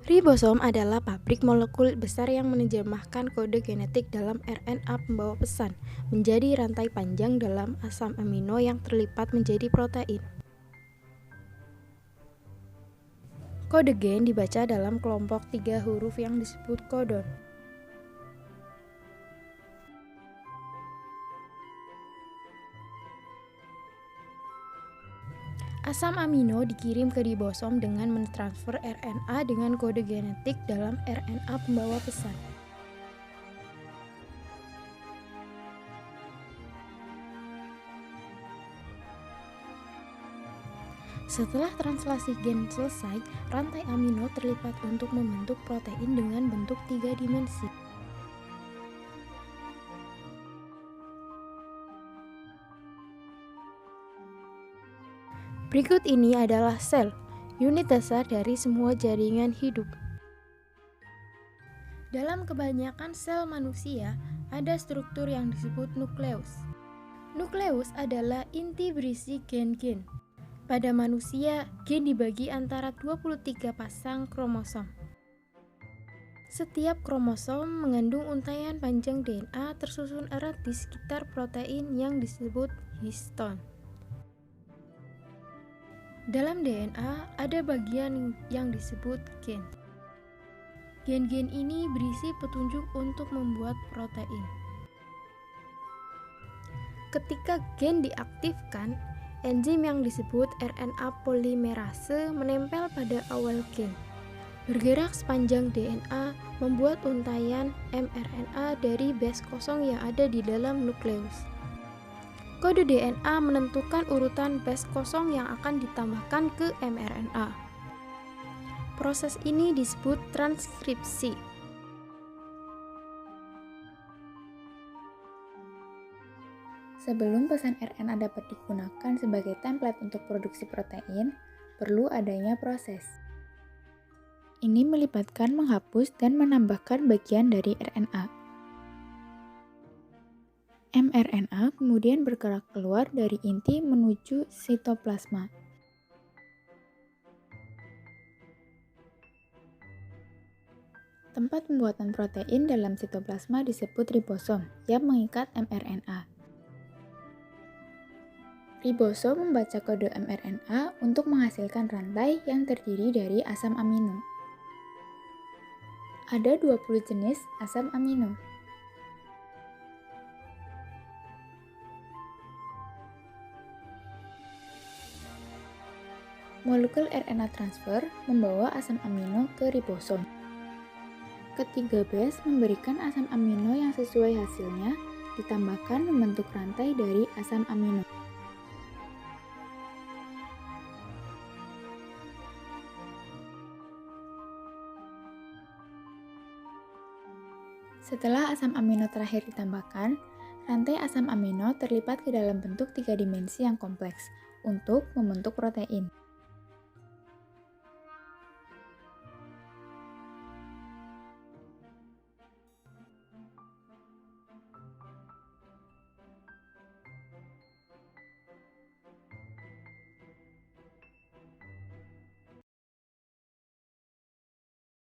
Ribosom adalah pabrik molekul besar yang menerjemahkan kode genetik dalam RNA pembawa pesan menjadi rantai panjang dalam asam amino yang terlipat menjadi protein. Kode gen dibaca dalam kelompok 3 huruf yang disebut kodon. Asam amino dikirim ke ribosom dengan mentransfer RNA dengan kode genetik dalam RNA pembawa pesan. Setelah translasi gen selesai, rantai amino terlipat untuk membentuk protein dengan bentuk 3 dimensi. Berikut ini adalah sel, unit dasar dari semua jaringan hidup. Dalam kebanyakan sel manusia, ada struktur yang disebut nukleus. Nukleus adalah inti berisi gen-gen. Pada manusia, gen dibagi antara 23 pasang kromosom. Setiap kromosom mengandung untaian panjang DNA tersusun erat di sekitar protein yang disebut histon. Dalam DNA ada bagian yang disebut gen. Gen-gen ini berisi petunjuk untuk membuat protein. Ketika gen diaktifkan, enzim yang disebut RNA polimerase menempel pada awal gen. Bergerak sepanjang DNA membuat untaian mRNA dari base kosong yang ada di dalam nukleus. Kode DNA menentukan urutan base kosong yang akan ditambahkan ke mRNA. Proses ini disebut transkripsi. Sebelum pesan RNA dapat digunakan sebagai template untuk produksi protein, perlu adanya proses. Ini melibatkan menghapus dan menambahkan bagian dari RNA. mRNA kemudian bergerak keluar dari inti menuju sitoplasma. Tempat pembuatan protein dalam sitoplasma disebut ribosom yang mengikat mRNA. Ribosom membaca kode mRNA untuk menghasilkan rantai yang terdiri dari asam amino. Ada 20 jenis asam amino. Molekul RNA transfer membawa asam amino ke ribosom. Ketiga base memberikan asam amino yang sesuai hasilnya, ditambahkan membentuk rantai dari asam amino. Setelah asam amino terakhir ditambahkan, rantai asam amino terlipat ke dalam bentuk 3 dimensi yang kompleks untuk membentuk protein.